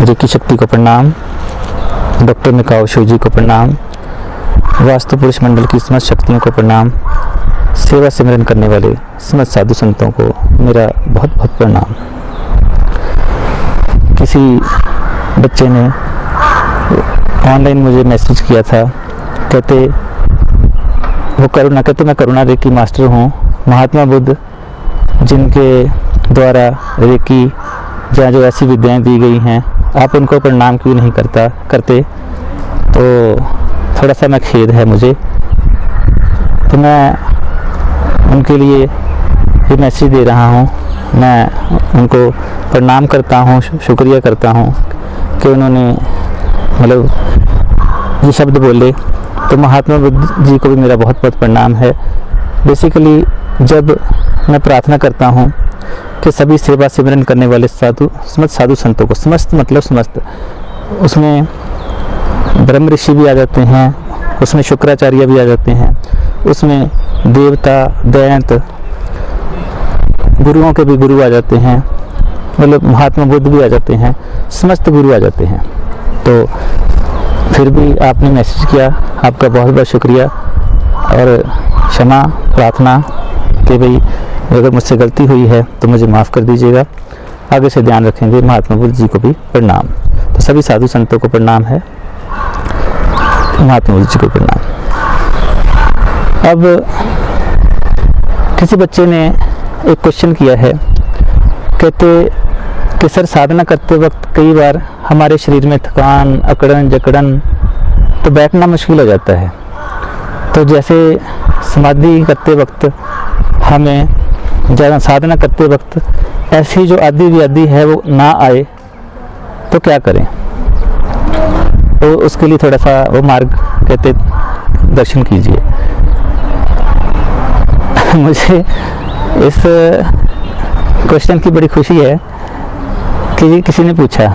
Recce शक्ति को प्रणाम, डॉक्टर मिकाओ शो जी को प्रणाम, वास्तु पुरुष मंडल की समस्त शक्तियों को प्रणाम, सेवा सिमरन करने वाले समस्त साधु संतों को मेरा बहुत बहुत प्रणाम। किसी बच्चे ने ऑनलाइन मुझे मैसेज किया था, कहते मैं करुणा रेकी मास्टर हूँ। महात्मा बुद्ध जिनके द्वारा रेकी जहाँ जो ऐसी विद्याएं दी गई हैं, आप उनको प्रणाम क्यों नहीं करते। तो थोड़ा सा मैं खेद है मुझे, तो मैं उनके लिए ये मैसेज दे रहा हूँ। मैं उनको प्रणाम करता हूँ, शुक्रिया करता हूँ कि उन्होंने मतलब ये शब्द बोले। तो महात्मा बुद्ध जी को भी मेरा बहुत बहुत प्रणाम है। बेसिकली जब मैं प्रार्थना करता हूँ कि सभी सेवा सिमरन करने वाले समस्त साधु संतों को, समस्त मतलब समस्त, उसमें ब्रह्म ऋषि भी आ जाते हैं, उसमें शुक्राचार्य भी आ जाते हैं, उसमें देवता दैंत गुरुओं के भी गुरु आ जाते हैं, मतलब महात्मा बुद्ध भी आ जाते हैं, समस्त गुरु आ जाते हैं। तो फिर भी आपने मैसेज किया, आपका बहुत बहुत शुक्रिया और क्षमा प्रार्थना कि भाई अगर मुझसे गलती हुई है तो मुझे माफ़ कर दीजिएगा, आगे से ध्यान रखेंगे। महात्मा बुद्ध जी को भी प्रणाम। तो सभी साधु संतों को प्रणाम है, महात्मा बुद्ध जी को प्रणाम। अब किसी बच्चे ने एक क्वेश्चन किया है, कहते कि सर साधना करते वक्त कई बार हमारे शरीर में थकान, अकड़न जकड़न, तो बैठना मुश्किल हो जाता है। तो जैसे समाधि करते वक्त हमें ज़्यादा साधना करते वक्त ऐसी जो आदि व्याधि है वो ना आए तो क्या करें। तो उसके लिए थोड़ा सा वो मार्ग कहते दर्शन कीजिए। मुझे इस क्वेश्चन की बड़ी खुशी है कि ये किसी ने पूछा,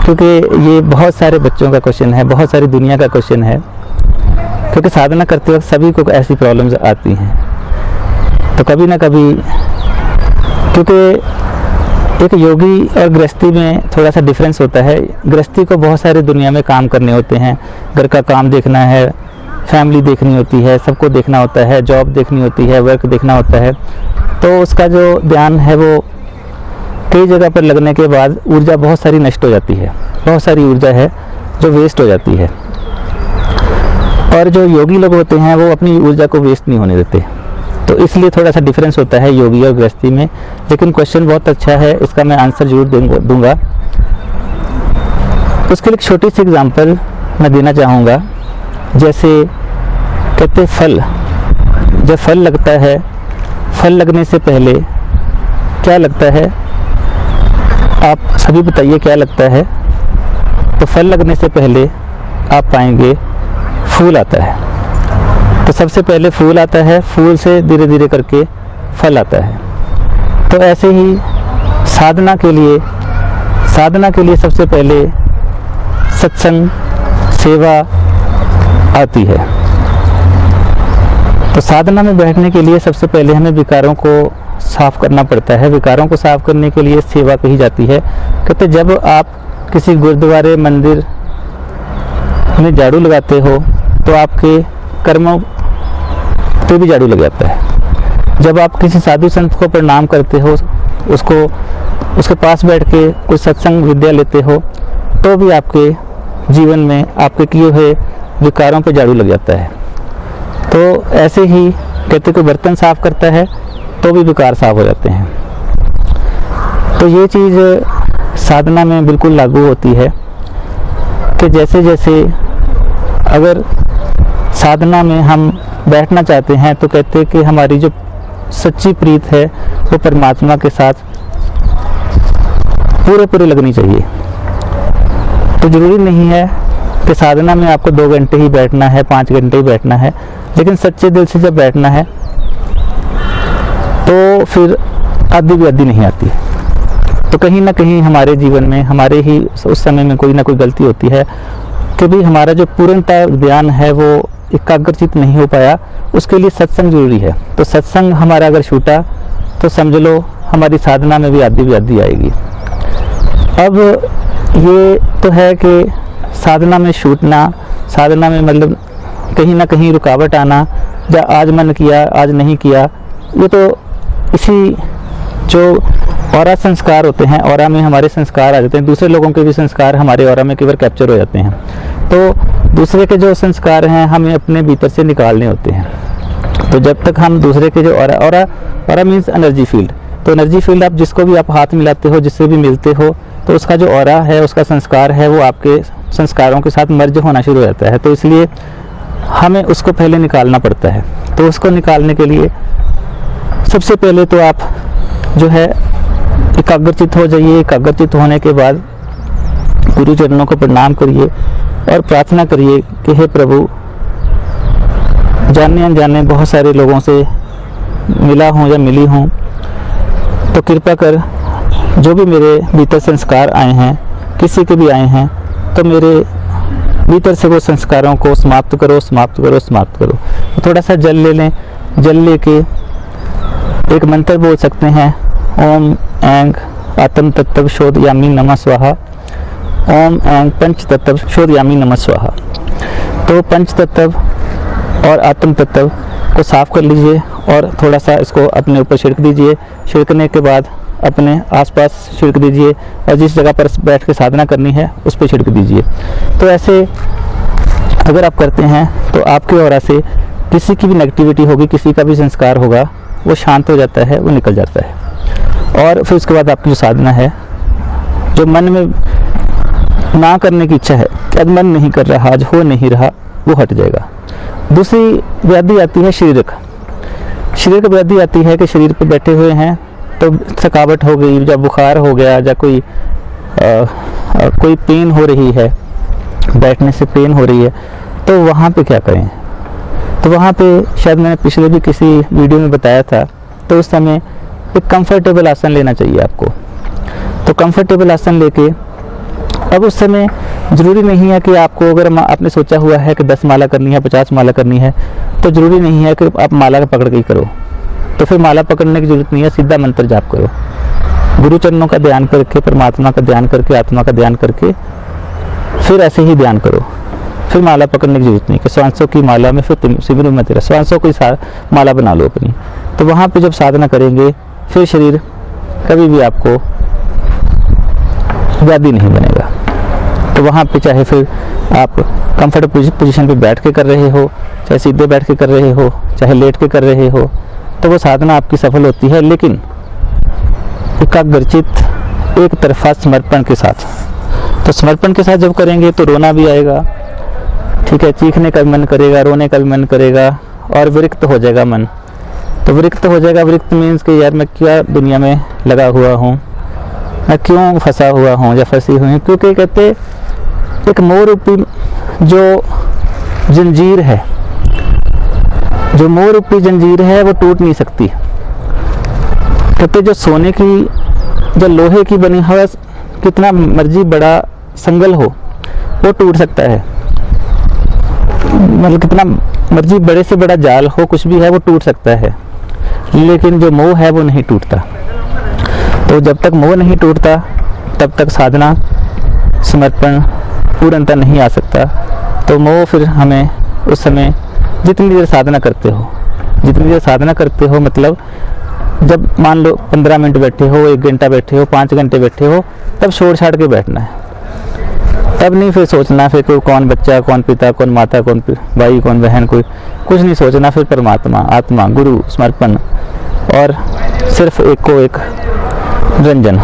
क्योंकि ये बहुत सारे बच्चों का क्वेश्चन है, बहुत सारी दुनिया का क्वेश्चन है। क्योंकि साधना करते वक्त सभी को ऐसी प्रॉब्लम्स आती हैं, तो कभी ना कभी, क्योंकि एक योगी और गृहस्थी में थोड़ा सा डिफरेंस होता है। गृहस्थी को बहुत सारे दुनिया में काम करने होते हैं, घर का काम देखना है, फैमिली देखनी होती है, सबको देखना होता है, जॉब देखनी होती है, वर्क देखना होता है। तो उसका जो ध्यान है वो कई जगह पर लगने के बाद ऊर्जा बहुत सारी नष्ट हो जाती है, बहुत सारी ऊर्जा है जो वेस्ट हो जाती है। और जो योगी लोग होते हैं वो अपनी ऊर्जा को वेस्ट नहीं होने देते। तो इसलिए थोड़ा सा डिफरेंस होता है योगी और गृहस्थी में। लेकिन क्वेश्चन बहुत अच्छा है, इसका मैं आंसर जरूर दूंगा। उसके लिए एक छोटी सी एग्जांपल मैं देना चाहूँगा। जैसे कहते फल, जब फल लगता है, फल लगने से पहले क्या लगता है, आप सभी बताइए क्या लगता है। तो फल लगने से पहले आप पाएंगे फूल आता है। तो सबसे पहले फूल आता है, फूल से धीरे धीरे करके फल आता है। तो ऐसे ही साधना के लिए सबसे पहले सत्संग सेवा आती है। तो साधना में बैठने के लिए सबसे पहले हमें विकारों को साफ करना पड़ता है। विकारों को साफ करने के लिए सेवा कही जाती है। कहते जब आप किसी गुरुद्वारे मंदिर में झाड़ू लगाते हो तो आपके कर्मों पे भी झाड़ू लग जाता है। जब आप किसी साधु संत को प्रणाम करते हो, उसके पास बैठ के कुछ सत्संग विद्या लेते हो, तो भी आपके जीवन में आपके किए हुए विकारों पे झाड़ू लग जाता है। तो ऐसे ही कहते कोई बर्तन साफ करता है तो भी विकार साफ हो जाते हैं। तो ये चीज़ साधना में बिल्कुल लागू होती है कि जैसे जैसे अगर साधना में हम बैठना चाहते हैं तो कहते हैं कि हमारी जो सच्ची प्रीत है वो परमात्मा के साथ पूरे लगनी चाहिए। तो ज़रूरी नहीं है कि साधना में आपको 2 घंटे ही बैठना है, 5 घंटे ही बैठना है, लेकिन सच्चे दिल से जब बैठना है तो फिर आदि व्याधि नहीं आती। तो कहीं ना कहीं हमारे जीवन में, हमारे ही उस समय में कोई ना कोई गलती होती है कि भी हमारा जो पूर्णतः ध्यान है वो एकाग्रचित नहीं हो पाया। उसके लिए सत्संग जरूरी है। तो सत्संग हमारा अगर छूटा तो समझ लो हमारी साधना में भी आदि व्याधि आएगी। अब ये तो है कि साधना में छूटना, साधना में मतलब कहीं ना कहीं रुकावट आना, या आज मन किया आज नहीं किया, ये तो इसी जो ऑरा संस्कार होते हैं, ऑरा में हमारे संस्कार आ जाते हैं, दूसरे लोगों के भी संस्कार हमारे ऑरा में कई बार कैप्चर हो जाते हैं। तो दूसरे के जो संस्कार हैं हमें अपने भीतर से निकालने होते हैं। तो जब तक हम दूसरे के जो ऑरा मीन्स एनर्जी फील्ड, तो एनर्जी फील्ड आप जिसको भी आप हाथ मिलाते हो, जिससे भी मिलते हो, तो उसका जो ऑरा है, उसका संस्कार है, वो आपके संस्कारों के साथ मर्ज होना शुरू हो जाता है। तो इसलिए हमें उसको पहले निकालना पड़ता है। तो उसको निकालने के लिए सबसे पहले तो आप जो है एकाग्रचित हो जाइए। एकाग्रचित होने के बाद गुरु चरणों को प्रणाम करिए और प्रार्थना करिए कि हे प्रभु, जाने अनजाने बहुत सारे लोगों से मिला हूँ या मिली हूँ, तो कृपा कर जो भी मेरे भीतर संस्कार आए हैं, किसी के भी आए हैं, तो मेरे भीतर से वो संस्कारों को समाप्त करो, समाप्त करो, समाप्त करो। तो थोड़ा सा जल ले लें। जल लेके एक मंत्र बोल सकते हैं, ओम ऐंग आत्म तत्व शोधयामी नमः स्वाहा, ओम ऐंग पंच तत्व शोधयामी नमः स्वाहा। तो पंच तत्व और आत्म तत्व को साफ कर लीजिए और थोड़ा सा इसको अपने ऊपर छिड़क दीजिए। छिड़कने के बाद अपने आसपास छिड़क दीजिए और जिस जगह पर बैठ के साधना करनी है उस पर छिड़क दीजिए। तो ऐसे अगर आप करते हैं तो आपके ऑरा से किसी की भी नेगेटिविटी होगी, किसी का भी संस्कार होगा, वो शांत हो जाता है, वो निकल जाता है। और फिर उसके बाद आपकी जो साधना है, जो मन में ना करने की इच्छा है कि अब मन नहीं कर रहा, आज हो नहीं रहा, वो हट जाएगा। दूसरी व्याधि आती है शरीरक। शरीर की व्याधि आती है कि शरीर पर बैठे हुए हैं तो थकावट हो गई, या बुखार हो गया, या कोई पेन हो रही है, बैठने से पेन हो रही है, तो वहाँ पे क्या करें? तो वहाँ पे शायद मैंने पिछले भी किसी वीडियो में बताया था, तो उस समय एक कंफर्टेबल आसन लेना चाहिए आपको। तो कंफर्टेबल आसन लेके अब उस समय ज़रूरी नहीं है कि आपको, अगर आपने सोचा हुआ है कि 10 माला करनी है, 50 माला करनी है, तो ज़रूरी नहीं है कि आप माला पकड़ के ही करो। तो फिर माला पकड़ने की जरूरत नहीं है, सीधा मंत्र जाप करो। गुरु चरणों का ध्यान करके, परमात्मा का ध्यान करके, आत्मा का ध्यान करके फिर ऐसे ही ध्यान करो। फिर माला पकड़ने की जरूरत नहीं कि 500 की माला में फिर सिमरू में तेरा 500 की माला बना लो अपनी। तो वहाँ पे जब साधना करेंगे फिर शरीर कभी भी आपको व्याधि नहीं बनेगा। तो वहाँ पे चाहे फिर आप कंफर्टेबल पोजीशन पे बैठ के कर रहे हो, चाहे सीधे बैठ के कर रहे हो, चाहे लेट के कर रहे हो, तो वो साधना आपकी सफल होती है। लेकिन एकाग्रचित एक तरफा समर्पण के साथ। तो समर्पण के साथ जब करेंगे तो रोना भी आएगा, ठीक है, चीखने का भी मन करेगा, रोने का भी मन करेगा, और विरक्त हो जाएगा मन। तो विरक्त हो जाएगा। विरक्त मीन्स कि यार मैं क्या दुनिया में लगा हुआ हूँ, मैं क्यों फंसा हुआ हूँ या फंसी हुई हूँ। क्योंकि कहते एक मोह रूपी जो जंजीर है, जो मोह रूपी जंजीर है, वो टूट नहीं सकती। कहते जो सोने की, जो लोहे की बनी हुआ कितना मर्जी बड़ा संगल हो, वो टूट सकता है। मतलब कितना मर्जी बड़े से बड़ा जाल हो, कुछ भी है, वो टूट सकता है, लेकिन जो मोह है वो नहीं टूटता। तो जब तक मोह नहीं टूटता तब तक साधना समर्पण पूर्णता नहीं आ सकता। तो मोह फिर हमें उस समय जितनी देर साधना करते हो, जितनी देर साधना करते हो, मतलब जब मान लो 15 मिनट बैठे हो, 1 घंटा बैठे हो, 5 घंटे बैठे हो, तब छोड़ छाड़ के बैठना है। तब नहीं फिर सोचना फिर कोई कौन बच्चा, कौन पिता, कौन माता, कौन भाई, कौन बहन, कोई कुछ नहीं सोचना। फिर परमात्मा, आत्मा, गुरु, समर्पण, और सिर्फ एक को एक निरंजन,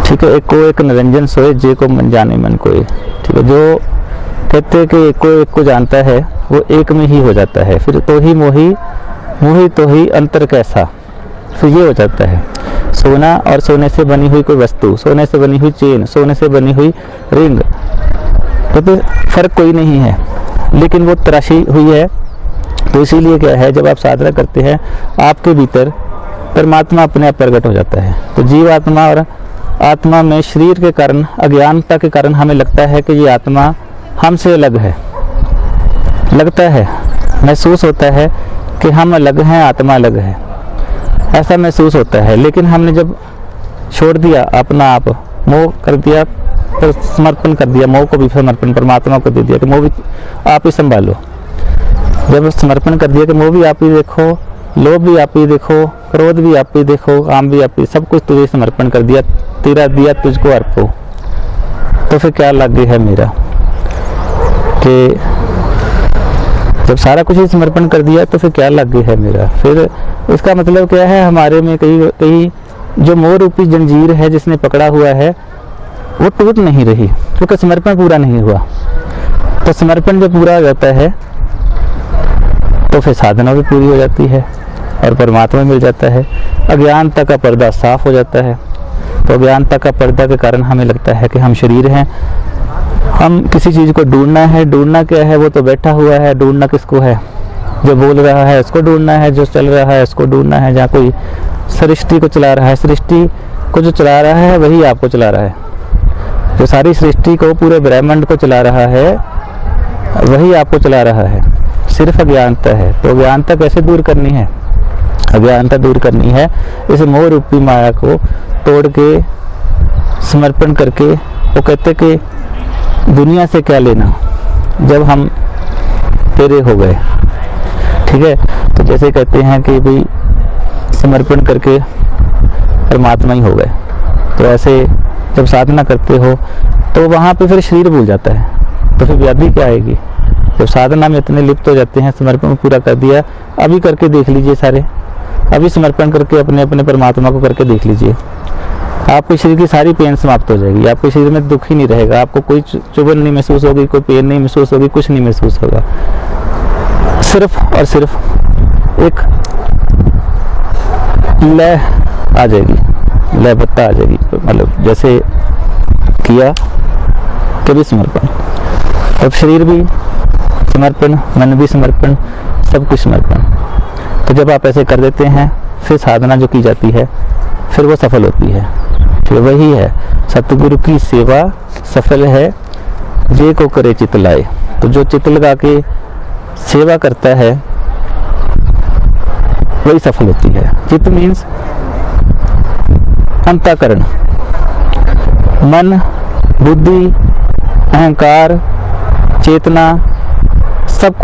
ठीक है। एक को एक निरंजन सोए, जे को मन जाने मन कोई, ठीक है। जो कहते हैं कि एक को जानता है वो एक में ही हो जाता है। फिर तो ही मोही, मोही तो ही अंतर कैसा, फिर ये हो जाता है। सोना और सोने से बनी हुई कोई वस्तु, सोने से बनी हुई चेन, सोने से बनी हुई रिंग, तो फर्क कोई नहीं है, लेकिन वो तराशी हुई है। तो इसीलिए क्या है, जब आप साधना करते हैं आपके भीतर परमात्मा अपने आप प्रकट हो जाता है। तो जीव आत्मा और आत्मा में शरीर के कारण, अज्ञानता के कारण हमें लगता है कि ये आत्मा हमसे अलग है, लगता है, महसूस होता है कि हम अलग हैं, आत्मा अलग है, ऐसा महसूस होता है। लेकिन हमने जब छोड़ दिया अपना आप, मोह कर दिया तो समर्पण कर दिया, मोह को भी समर्पण परमात्मा को दे दिया कि मोह भी आप ही संभालो। जब समर्पण कर दिया कि मोह भी आप ही देखो, लोभ भी आप ही देखो, क्रोध भी आप ही देखो, काम भी आप ही, सब कुछ तुझे समर्पण कर दिया, तेरा दिया तुझको अर्पो, तो फिर क्या लागे है मेरा। कि जब सारा कुछ ही समर्पण कर दिया तो फिर क्या लागे है मेरा। फिर इसका मतलब क्या है, हमारे में कहीं जो मोह रूपी जंजीर है जिसने पकड़ा हुआ है वो टूट नहीं रही, क्योंकि समर्पण पूरा नहीं हुआ। तो समर्पण जब पूरा हो जाता है तो फिर साधना भी पूरी हो जाती है और परमात्मा मिल जाता है। अज्ञानता का पर्दा साफ हो जाता है। तो अज्ञानता का पर्दा के कारण हमें लगता है कि हम शरीर हैं, हम किसी चीज़ को ढूंढना है। ढूंढना क्या है, वो तो बैठा हुआ है। ढूंढना किसको है, जो बोल रहा है उसको ढूंढना है, जो चल रहा है उसको ढूंढना है। जहाँ कोई सृष्टि को चला रहा है, सृष्टि को जो चला रहा है वही आपको चला रहा है। जो सारी सृष्टि को, पूरे ब्रह्मांड को चला रहा है वही आपको चला रहा है। सिर्फ अज्ञानता है। तो अज्ञानता कैसे दूर करनी है, अज्ञानता दूर करनी है इस मोह रूपी माया को तोड़ के, समर्पण करके। वो कहते कि दुनिया से क्या लेना जब हम तेरे हो गए। ठीक है, तो जैसे कहते हैं कि भाई समर्पण करके परमात्मा ही हो गए। तो ऐसे जब साधना करते हो तो वहाँ पे फिर शरीर भूल जाता है, तो फिर व्याधि क्या आएगी। जब साधना में इतने लिप्त हो जाते हैं, समर्पण पूरा कर दिया, अभी करके देख लीजिए सारे, अभी समर्पण करके अपने अपने परमात्मा को करके देख लीजिए, आपके शरीर की सारी पेन समाप्त हो जाएगी। आपके शरीर में दुख ही नहीं रहेगा, आपको कोई चुभन नहीं महसूस होगी, कोई पेन नहीं महसूस होगी, कुछ नहीं महसूस होगा। सिर्फ और सिर्फ एक लय आ जाएगी, लय बत्ता आ जाएगी। मतलब जैसे किया कभी समर्पण, अब शरीर भी समर्पण, मन भी समर्पण, सब कुछ समर्पण। तो जब आप ऐसे कर देते हैं फिर साधना जो की जाती है फिर वो सफल होती है। फिर वही है, सतगुरु की सेवा सफल है जे को करे चित लाए। तो जो चित लगा के सेवा करता है वही सफल होती है। चित मीन्स अंतःकरण, मन, बुद्धि, अहंकार, चेतना, सब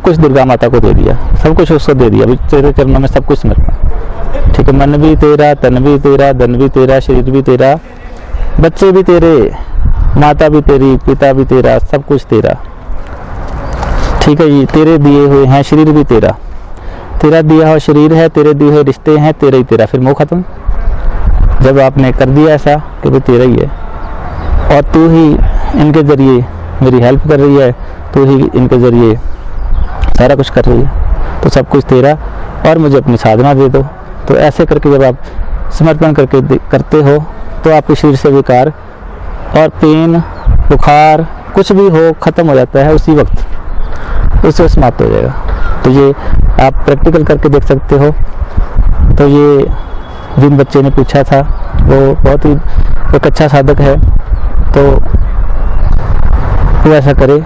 कुछ दुर्गा माता को दे दिया, सब कुछ उसको दे दिया। तेरे चरणों में सब कुछ समर्पण। ठीक है, मन भी तेरा, तन भी तेरा, धन भी तेरा, शरीर भी तेरा, बच्चे भी तेरे, माता भी तेरी, पिता भी तेरा, सब कुछ तेरा। ठीक है जी, तेरे दिए हुए हैं, शरीर भी तेरा, तेरा दिया हुआ शरीर है, तेरे दिए हुए रिश्ते हैं, तेरा ही तेरा। फिर मोह खत्म। जब आपने कर दिया ऐसा कि भाई तेरा ही है और तू ही इनके जरिए मेरी हेल्प कर रही है, तू ही इनके जरिए सारा कुछ कर रही है, तो सब कुछ तेरा और मुझे अपनी साधना दे दो। तो ऐसे करके जब आप समर्पण करते हो तो आपके शरीर से विकार और पेन, बुखार कुछ भी हो खत्म हो जाता है उसी वक्त, उससे समाप्त हो जाएगा। तो ये आप प्रैक्टिकल करके देख सकते हो। तो ये जिन बच्चे ने पूछा था वो बहुत ही एक अच्छा साधक है, तो वो ऐसा करे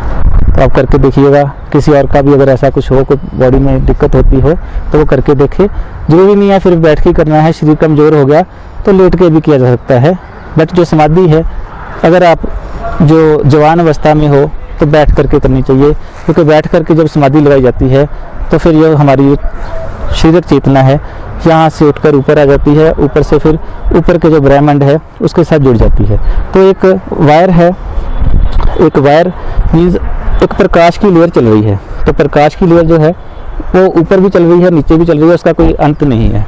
तो आप करके देखिएगा। किसी और का भी अगर ऐसा कुछ हो, कोई बॉडी में दिक्कत होती हो तो वो करके देखे। जरूरी नहीं है फिर बैठ के करना है, शरीर कमज़ोर हो गया तो लेट के भी किया जा सकता है। बट जो समाधि है, अगर आप जो जवान अवस्था में हो तो बैठ करके करनी चाहिए, क्योंकि बैठ करके जब समाधि लगाई जाती है तो फिर यह हमारी शारीरिक चेतना है यहाँ से उठकर ऊपर आ जाती है, ऊपर से फिर ऊपर के जो ब्रह्मांड है उसके साथ जुड़ जाती है। तो एक वायर है, एक वायर मीन्स एक प्रकाश की लेयर चल रही है। तो प्रकाश की लेयर जो है वो ऊपर भी चल रही है, नीचे भी चल रही है, उसका कोई अंत नहीं है,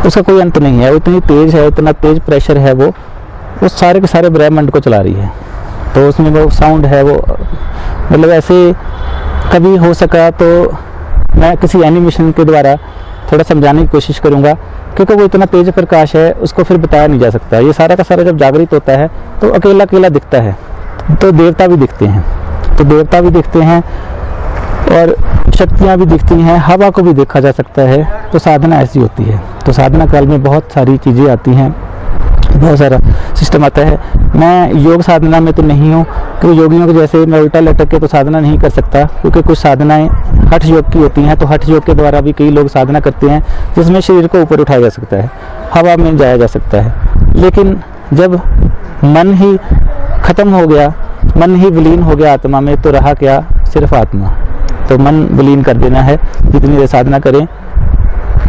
उसका कोई अंत नहीं है। वो इतनी तेज है, इतना तेज प्रेशर है, वो सारे के सारे ब्रह्मांड को चला रही है। तो उसमें वो साउंड है, वो मतलब ऐसे कभी हो सका तो मैं किसी एनिमेशन के द्वारा थोड़ा समझाने की कोशिश करूँगा, क्योंकि वो इतना तेज प्रकाश है उसको फिर बताया नहीं जा सकता। ये सारा का सारा जब जागृत होता है तो अकेला अकेला दिखता है। तो देवता भी दिखते हैं, तो देवता भी दिखते हैं और शक्तियाँ भी दिखती हैं, हवा को भी देखा जा सकता है। तो साधना ऐसी होती है। तो साधना काल में बहुत सारी चीज़ें आती हैं, बहुत सारा सिस्टम आता है। मैं योग साधना में तो नहीं हूँ, क्योंकि योगियों के जैसे मैं उल्टा लटक के तो साधना नहीं कर सकता, क्योंकि कुछ साधनाएं हठ योग की होती हैं। तो हठ योग के द्वारा भी कई लोग साधना करते हैं जिसमें शरीर को ऊपर उठाया जा सकता है, हवा में जाया जा सकता है। लेकिन जब मन ही खत्म हो गया, मन ही विलीन हो गया आत्मा में, तो रहा क्या? सिर्फ आत्मा। तो मन विलीन कर देना है जितनी देर साधना करें।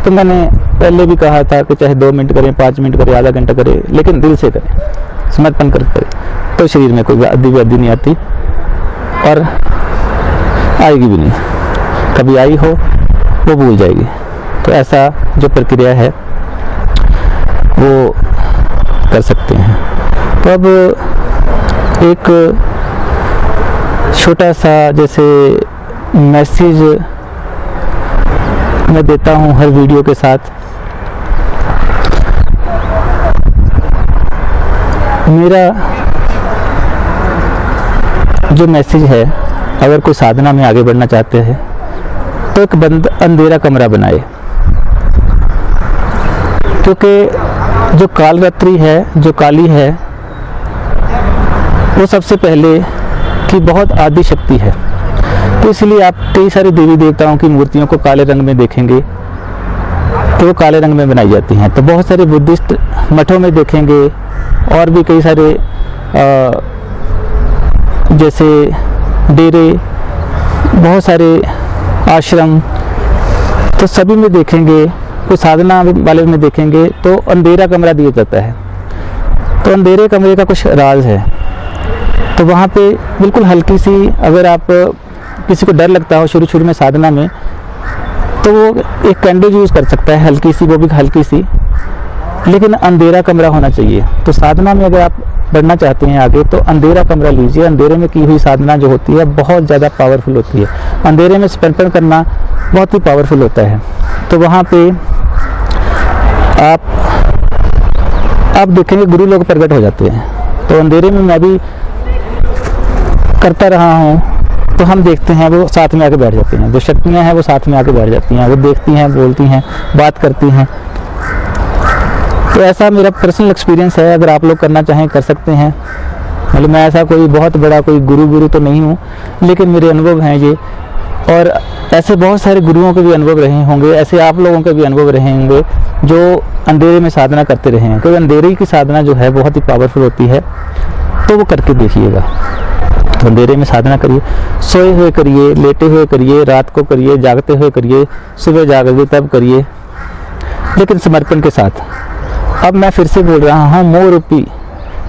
तो मैंने पहले भी कहा था कि चाहे 2 मिनट करें, 5 मिनट करें, आधा घंटा करें, लेकिन दिल से करें, समर्पण कर करें, तो शरीर में कोई व्याधि नहीं आती और आएगी भी नहीं। कभी आई हो वो भूल जाएगी। तो ऐसा जो प्रक्रिया है वो कर सकते हैं। तो अब एक छोटा सा जैसे मैसेज मैं देता हूँ हर वीडियो के साथ। मेरा जो मैसेज है, अगर कोई साधना में आगे बढ़ना चाहते हैं तो एक बंद अंधेरा कमरा बनाए, क्योंकि जो कालरात्रि है, जो काली है, वो सबसे पहले की बहुत आदि शक्ति है। तो इसलिए आप कई सारे देवी देवताओं की मूर्तियों को काले रंग में देखेंगे तो वो काले रंग में बनाई जाती हैं। तो बहुत सारे बुद्धिस्ट मठों में देखेंगे और भी कई सारे जैसे डेरे, बहुत सारे आश्रम, तो सभी में देखेंगे, कोई साधना वाले में देखेंगे तो अंधेरा कमरा दिया जाता है। तो अंधेरे कमरे का कुछ राज है। तो वहाँ पे बिल्कुल हल्की सी, अगर आप किसी को डर लगता हो शुरू में साधना में, तो वो एक कैंडल यूज़ कर सकता है, हल्की सी, वो भी हल्की सी, लेकिन अंधेरा कमरा होना चाहिए। तो साधना में अगर आप बढ़ना चाहते हैं आगे, तो अंधेरा कमरा लीजिए। अंधेरे में की हुई साधना जो होती है बहुत ज़्यादा पावरफुल होती है। अंधेरे में समर्पण करना बहुत ही पावरफुल होता है। तो वहाँ पे आप देखेंगे गुरु लोग प्रकट हो जाते हैं। तो अंधेरे में मैं भी करता रहा हूँ, तो हम देखते हैं वो साथ में आके बैठ जाते हैं। जो शक्तियाँ हैं वो साथ में आके बैठ जाती हैं, वो देखती हैं, बोलती हैं, बात करती हैं। तो ऐसा मेरा पर्सनल एक्सपीरियंस है। अगर आप लोग करना चाहें कर सकते हैं। मतलब मैं ऐसा कोई बहुत बड़ा कोई गुरु तो नहीं हूँ, लेकिन मेरे अनुभव हैं ये, और ऐसे बहुत सारे गुरुओं के भी अनुभव रहे होंगे, ऐसे आप लोगों के भी अनुभव रहे होंगे जो अंधेरे में साधना करते रहे हैं। क्योंकि अंधेरे की साधना जो है बहुत ही पावरफुल होती है। तो वो करके देखिएगा। तो अंधेरे में साधना करिए, सोए हुए करिए, लेटे हुए करिए, रात को करिए, जागते हुए करिए, सुबह जागिए तब करिए, लेकिन समर्पण के साथ। अब मैं फिर से बोल रहा हूँ, मोह रूपी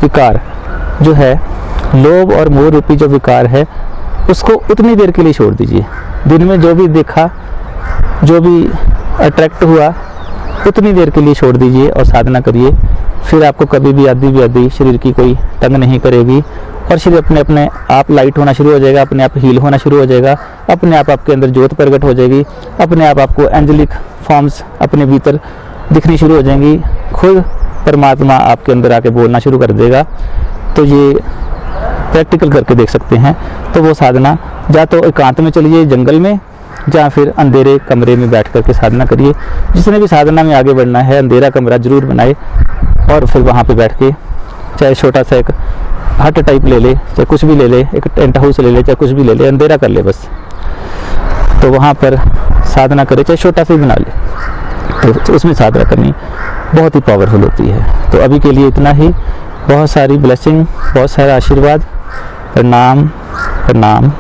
विकार जो है, लोभ और मोह रूपी जो विकार है, उसको उतनी देर के लिए छोड़ दीजिए। दिन में जो भी देखा, जो भी अट्रैक्ट हुआ, उतनी देर के लिए छोड़ दीजिए और साधना करिए। फिर आपको कभी भी आदि शरीर की कोई तंग नहीं करेगी और शरीर अपने अपने आप लाइट होना शुरू हो जाएगा, अपने आप हील होना शुरू हो जाएगा, अपने आप आपके अंदर ज्योत प्रकट हो जाएगी, अपने आप आपको एंजेलिक फॉर्म्स अपने भीतर दिखनी शुरू हो जाएंगी, खुद परमात्मा आपके अंदर आके बोलना शुरू कर देगा। तो ये प्रैक्टिकल करके देख सकते हैं। तो वो साधना या तो एकांत में चलिए जंगल में, या फिर अंधेरे कमरे में बैठ करके साधना करिए। जिसने भी साधना में आगे बढ़ना है, अंधेरा कमरा जरूर बनाए और फिर वहाँ पे बैठ के, चाहे छोटा सा एक हट टाइप ले ले, चाहे कुछ भी ले ले, एक टेंट हाउस ले ले, चाहे कुछ भी ले ले, अंधेरा कर ले बस। तो वहाँ पर साधना करे, चाहे छोटा सा ही बना ले, तो उसमें साधना करनी बहुत ही पावरफुल होती है। तो अभी के लिए इतना ही। बहुत सारी ब्लेसिंग, बहुत सारा आशीर्वाद। प्रणाम प्रणाम।